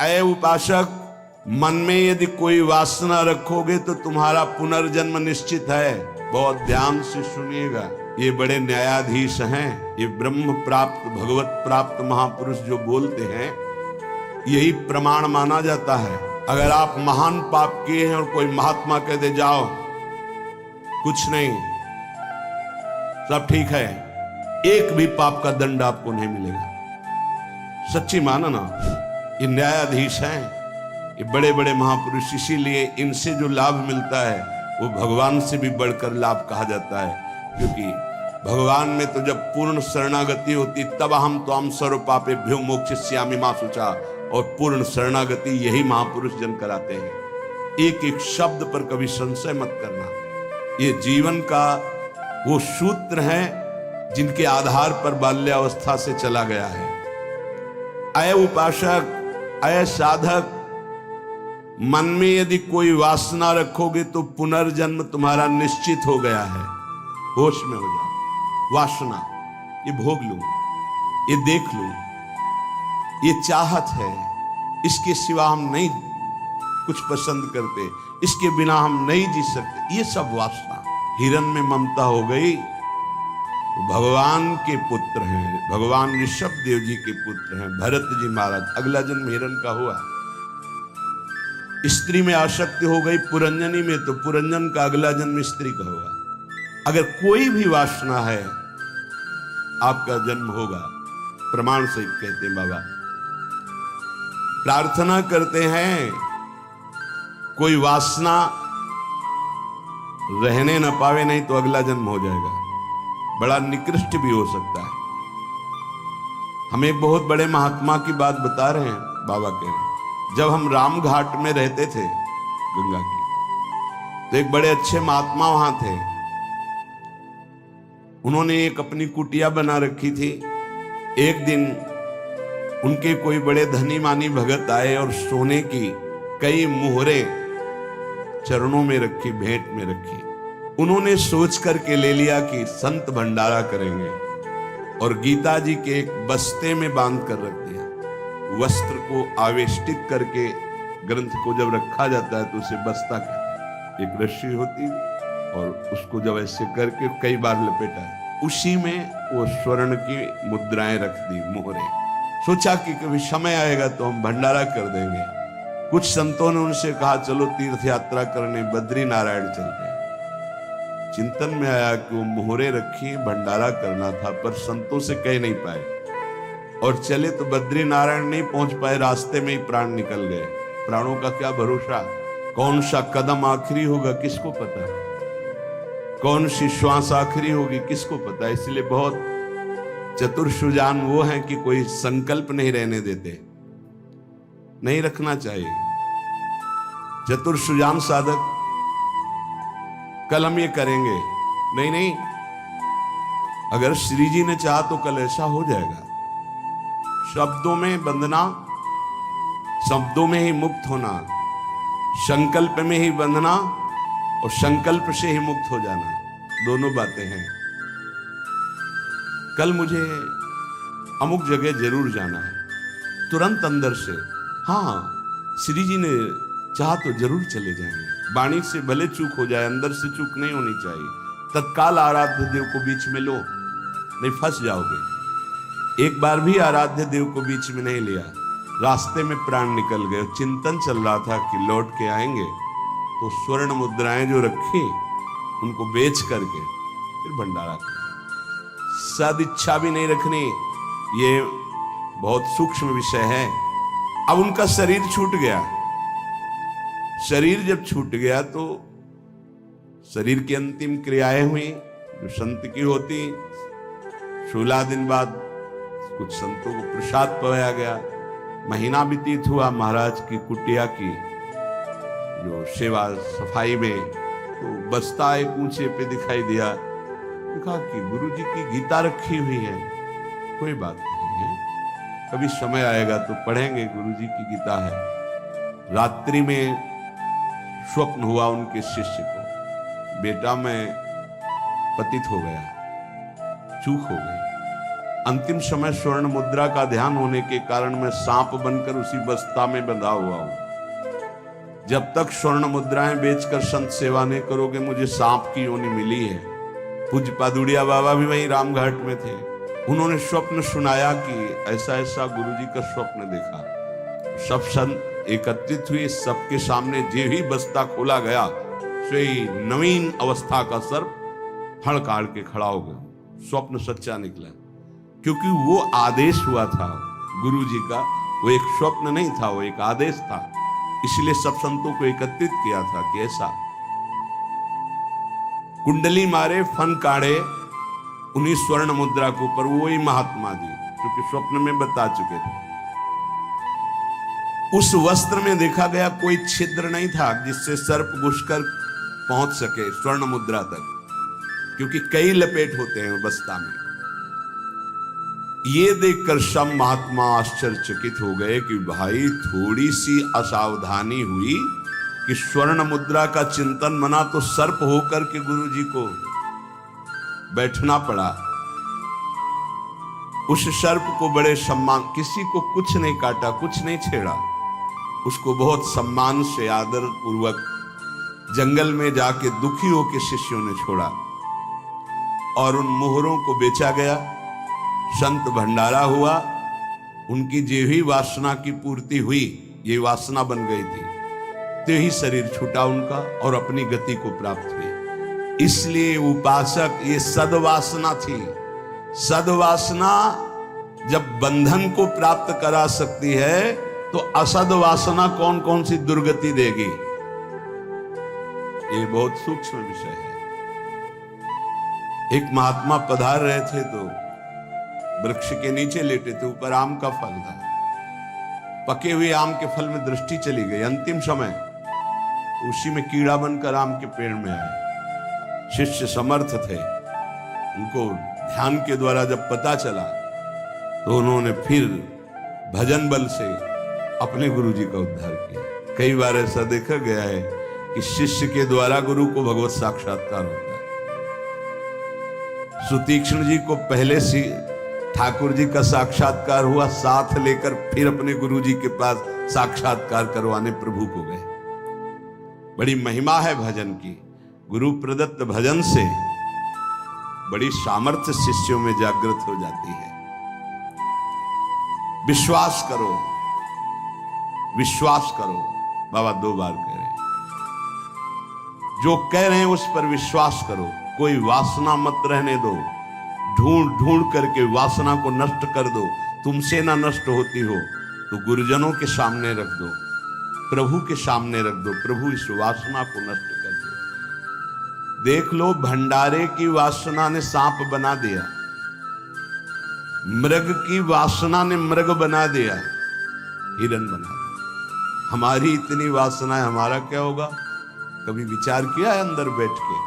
अय उपासक, मन में यदि कोई वासना रखोगे तो तुम्हारा पुनर्जन्म निश्चित है। बहुत ध्यान से सुनिएगा, ये बड़े न्यायाधीश हैं, ये ब्रह्म प्राप्त भगवत प्राप्त महापुरुष जो बोलते हैं यही प्रमाण माना जाता है। अगर आप महान पाप किए हैं और कोई महात्मा कह दे जाओ कुछ नहीं सब ठीक है, एक भी पाप का दंड आपको नहीं मिलेगा। सच्ची माना ना, ये न्यायाधीश हैं, ये बड़े बड़े महापुरुष, इसीलिए इनसे जो लाभ मिलता है वो भगवान से भी बढ़कर लाभ कहा जाता है। क्योंकि भगवान में तो जब पूर्ण शरणागति होती तब हम तो हम सर्व पापेभ्यो मोक्षयिष्यामि मा शुचा, और पूर्ण शरणागति यही महापुरुष जन कराते हैं। एक एक शब्द पर कभी संशय मत करना, ये जीवन का वो सूत्र है जिनके आधार पर बाल्यावस्था से चला गया है। अय उपासक, अय साधक, मन में यदि कोई वासना रखोगे तो पुनर्जन्म तुम्हारा निश्चित हो गया है। होश में हो जाओ। वासना, ये भोग लूं, ये देख लूं, ये चाहत है, इसके सिवा हम नहीं कुछ पसंद करते, इसके बिना हम नहीं जी सकते, ये सब वासना। हिरण में ममता हो गई तो भगवान के पुत्र हैं, भगवान ऋषभ देव जी के पुत्र हैं भरत जी महाराज, अगला जन्म हिरण का हुआ। स्त्री में आसक्ति हो गई पुरंजनी में तो पुरंजन का अगला जन्म स्त्री का होगा। अगर कोई भी वासना है आपका जन्म होगा, प्रमाण से कहते हैं बाबा। प्रार्थना करते हैं कोई वासना रहने न पावे, नहीं तो अगला जन्म हो जाएगा, बड़ा निकृष्ट भी हो सकता है। हम एक बहुत बड़े महात्मा की बात बता रहे हैं, बाबा कह रहे हैं, जब हम राम घाट में रहते थे गंगा की, तो एक बड़े अच्छे महात्मा वहां थे। उन्होंने एक अपनी कुटिया बना रखी थी। एक दिन उनके कोई बड़े धनी मानी भगत आए और सोने की कई मुहरे चरणों में रखी, भेंट में रखी। उन्होंने सोच करके ले लिया कि संत भंडारा करेंगे, और गीता जी के एक बस्ते में बांध कर रख दिया। वस्त्र को आवेष्टित करके ग्रंथ को जब रखा जाता है तो उसे बस्ता कहते हैं। एक रस्सी होती और उसको जब ऐसे करके कई बार लपेटा है, उसी में वो स्वर्ण की मुद्राएं रख दी, मोहरे। सोचा कि कभी समय आएगा तो हम भंडारा कर देंगे। कुछ संतों ने उनसे कहा चलो तीर्थ यात्रा करने बद्री नारायण चलते हैं। चिंतन में आया कि वो मोहरे रखी, भंडारा करना था, पर संतों से कह नहीं पाए और चले तो बद्री नारायण नहीं पहुंच पाए, रास्ते में ही प्राण निकल गए। प्राणों का क्या भरोसा, कौन सा कदम आखिरी होगा किसको पता, कौन सी श्वास आखिरी होगी किसको पता। इसलिए बहुत चतुर सुजान वो हैं कि कोई संकल्प नहीं रहने देते, नहीं रखना चाहिए। चतुर सुजान साधक कल हम ये करेंगे, नहीं नहीं, अगर श्री जी ने चाहा तो कल ऐसा हो जाएगा। शब्दों में बंधना, शब्दों में ही मुक्त होना, संकल्प में ही बंधना और संकल्प से ही मुक्त हो जाना, दोनों बातें हैं। कल मुझे अमुक जगह जरूर जाना है, तुरंत अंदर से हाँ श्री जी ने चाहा तो जरूर चले जाएंगे। वाणी से भले चूक हो जाए, अंदर से चूक नहीं होनी चाहिए। तत्काल आराध्य देव को बीच में लो, नहीं फंस जाओगे। एक बार भी आराध्य देव को बीच में नहीं लिया, रास्ते में प्राण निकल गए। चिंतन चल रहा था कि लौट के आएंगे, तो स्वर्ण मुद्राएं जो रखी उनको बेच करके फिर भंडारा किया। सदिच्छा भी नहीं रखनी, ये बहुत सूक्ष्म विषय है। अब उनका शरीर छूट गया। शरीर जब छूट गया तो शरीर की अंतिम क्रियाएं हुई जो संत की होती। 16 दिन बाद कुछ संतों को प्रसाद पवाया गया। महीना व्यतीत हुआ महाराज की कुटिया की जो सेवा सफाई में, तो बस्ता एक ऊंचे पे दिखाई दिया। देखा कि गुरु जी की गीता रखी हुई है। कोई बात नहीं है, कभी समय आएगा तो पढ़ेंगे, गुरु जी की गीता है। रात्रि में स्वप्न हुआ उनके शिष्य को, बेटा मैं पतित हो गया, चूक हो गई। अंतिम समय स्वर्ण मुद्रा का ध्यान होने के कारण मैं सांप बनकर उसी बस्ता में बंधा हुआ हूं। जब तक स्वर्ण मुद्राएं बेचकर संत सेवा नहीं करोगे, मुझे सांप की योनि मिली है। पूज्य पादुड़िया बाबा भी वहीं रामघाट में थे। उन्होंने स्वप्न सुनाया कि ऐसा ऐसा गुरुजी का स्वप्न देखा। सब संत एकत्रित हुए, सबके सामने जे ही बस्ता खोला गया, सोई नवीन अवस्था का सर्प हड़काड़ के खड़ा हो गया। स्वप्न सच्चा निकला, क्योंकि वो आदेश हुआ था गुरुजी का। वो एक स्वप्न नहीं था, वो एक आदेश था। इसलिए सब संतों को एकत्रित किया था कि ऐसा कुंडली मारे, फन काढ़े उन्हीं स्वर्ण मुद्रा के ऊपर वही महात्मा जी, क्योंकि स्वप्न में बता चुके थे। उस वस्त्र में देखा गया कोई छिद्र नहीं था जिससे सर्प घुसकर पहुंच सके स्वर्ण मुद्रा तक, क्योंकि कई लपेट होते हैं बस्ता में। ये देखकर सब महात्मा आश्चर्यचकित हो गए कि भाई थोड़ी सी असावधानी हुई कि स्वर्ण मुद्रा का चिंतन मना तो सर्प होकर के गुरुजी को बैठना पड़ा। उस सर्प को बड़े सम्मान, किसी को कुछ नहीं काटा, कुछ नहीं छेड़ा, उसको बहुत सम्मान से आदर पूर्वक जंगल में जाके दुखी होकर शिष्यों ने छोड़ा और उन मोहरों को बेचा गया। संत भंडारा हुआ, उनकी जो ही वासना की पूर्ति हुई, ये वासना बन गई थी, तो ही शरीर छूटा उनका और अपनी गति को प्राप्त हुई। इसलिए उपासक, ये सद्वासना थी। सद्वासना जब बंधन को प्राप्त करा सकती है, तो असद्वासना कौन कौन सी दुर्गति देगी, ये बहुत सूक्ष्म विषय है। एक महात्मा पधार रहे थे तो वृक्ष के नीचे लेटे थे, ऊपर आम का फल था। पके हुए आम के फल में दृष्टि चली गई। अंतिम समय उसी में कीड़ा बनकर आम के पेड़ में आए। शिष्य समर्थ थे, उनको ध्यान के द्वारा जब पता चला तो उन्होंने फिर भजन बल से अपने गुरुजी का उद्धार किया। कई बार ऐसा देखा गया है कि शिष्य के द्वारा गुरु को भगवत साक्षात्कार होता है। सुतीक्ष्ण जी को पहले से ठाकुर जी का साक्षात्कार हुआ, साथ लेकर फिर अपने गुरु जी के पास साक्षात्कार करवाने प्रभु को गए। बड़ी महिमा है भजन की। गुरु प्रदत्त भजन से बड़ी सामर्थ्य शिष्यों में जागृत हो जाती है। विश्वास करो, विश्वास करो, बाबा 2 बार कह रहे हैं। जो कह रहे हैं उस पर विश्वास करो। कोई वासना मत रहने दो। ढूंढ ढूंढ करके वासना को नष्ट कर दो। तुमसे ना नष्ट होती हो तो गुरुजनों के सामने रख दो, प्रभु के सामने रख दो। प्रभु इस वासना को नष्ट कर दो। देख लो, भंडारे की वासना ने सांप बना दिया, मृग की वासना ने मृग बना दिया, हिरन बना दिया। हमारी इतनी वासना है, हमारा क्या होगा? कभी विचार किया है अंदर बैठ के?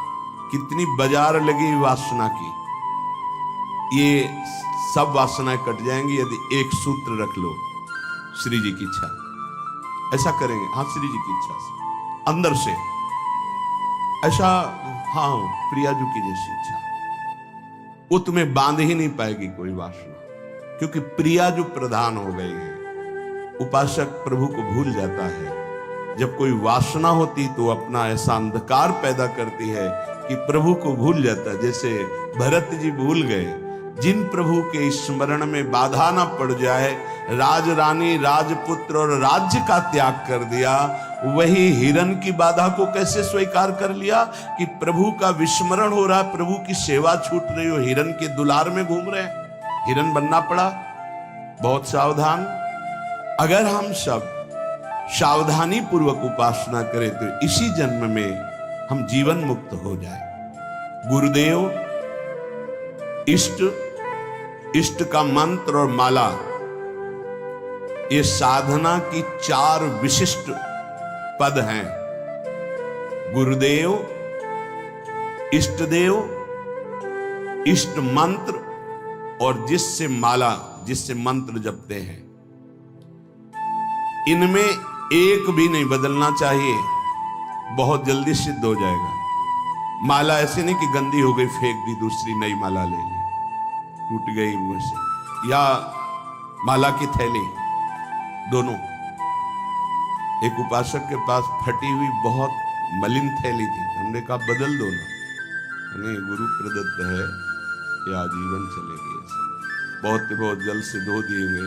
कितनी बाजार लगी वासना की। ये सब वासनाएं कट जाएंगी यदि एक सूत्र रख लो, श्री जी की इच्छा। ऐसा करेंगे, हाँ, श्री जी की इच्छा से अंदर से ऐसा, हाँ, प्रियाजू की जैसी इच्छा, वो तुम्हें बांध ही नहीं पाएगी कोई वासना, क्योंकि प्रियाजू प्रधान हो गई है। उपासक प्रभु को भूल जाता है। जब कोई वासना होती तो अपना ऐसा अंधकार पैदा करती है कि प्रभु को भूल जाता है। जैसे भरत जी भूल गए, जिन प्रभु के स्मरण में बाधा ना पड़ जाए, राज रानी, राजपुत्र और राज्य का त्याग कर दिया। वही हिरन की बाधा को कैसे स्वीकार कर लिया कि प्रभु का विस्मरण हो रहा है, प्रभु की सेवा छूट रही हो, हिरन के दुलार में घूम रहे हैं, हिरन बनना पड़ा। बहुत सावधान। अगर हम सब सावधानी पूर्वक उपासना करें तो इसी जन्म में हम जीवन मुक्त हो जाए। गुरुदेव, इष्ट का मंत्र और माला, ये साधना की 4 विशिष्ट पद हैं। गुरुदेव, इष्ट देव, इष्ट मंत्र और जिससे माला, जिससे मंत्र जपते हैं, इनमें एक भी नहीं बदलना चाहिए। बहुत जल्दी सिद्ध हो जाएगा। माला ऐसे नहीं कि गंदी हो गई फेंक दी, दूसरी नई माला ले ली। टूट गई मुंह से, या माला की थैली, दोनों। एक उपासक के पास फटी हुई बहुत मलिन थैली थी, हमने कहा बदल दो ना, नहीं गुरु प्रदत्त है, ये आजीवन चलेगी, बहुत जल से धो देंगे,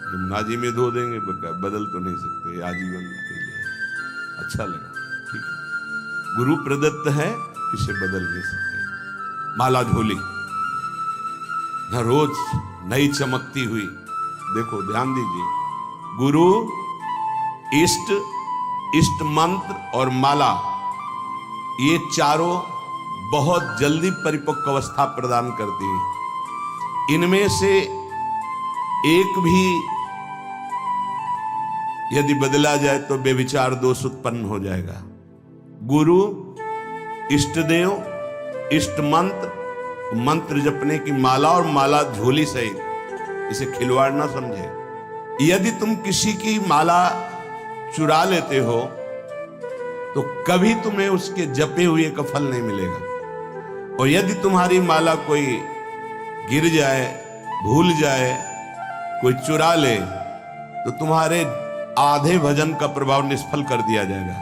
यमुना जी में धो देंगे, बदल तो नहीं सकते, आजीवन के लिए। अच्छा लगा, ठीक है, गुरु प्रदत्त है, इसे बदल नहीं सकते। माला झोली रोज नई चमकती हुई, देखो ध्यान दीजिए, गुरु, इष्ट मंत्र और माला, ये चारों बहुत जल्दी परिपक्व अवस्था प्रदान करती है। इनमें से एक भी यदि बदला जाए तो बेविचार दोष उत्पन्न हो जाएगा। गुरु, इष्ट देव, इष्ट मंत्र, मंत्र जपने की माला और माला झोली सहित, इसे खिलवाड़ ना समझे। यदि तुम किसी की माला चुरा लेते हो तो कभी तुम्हें उसके जपे हुए का फल नहीं मिलेगा, और यदि तुम्हारी माला कोई गिर जाए, भूल जाए, कोई चुरा ले, तो तुम्हारे आधे भजन का प्रभाव निष्फल कर दिया जाएगा।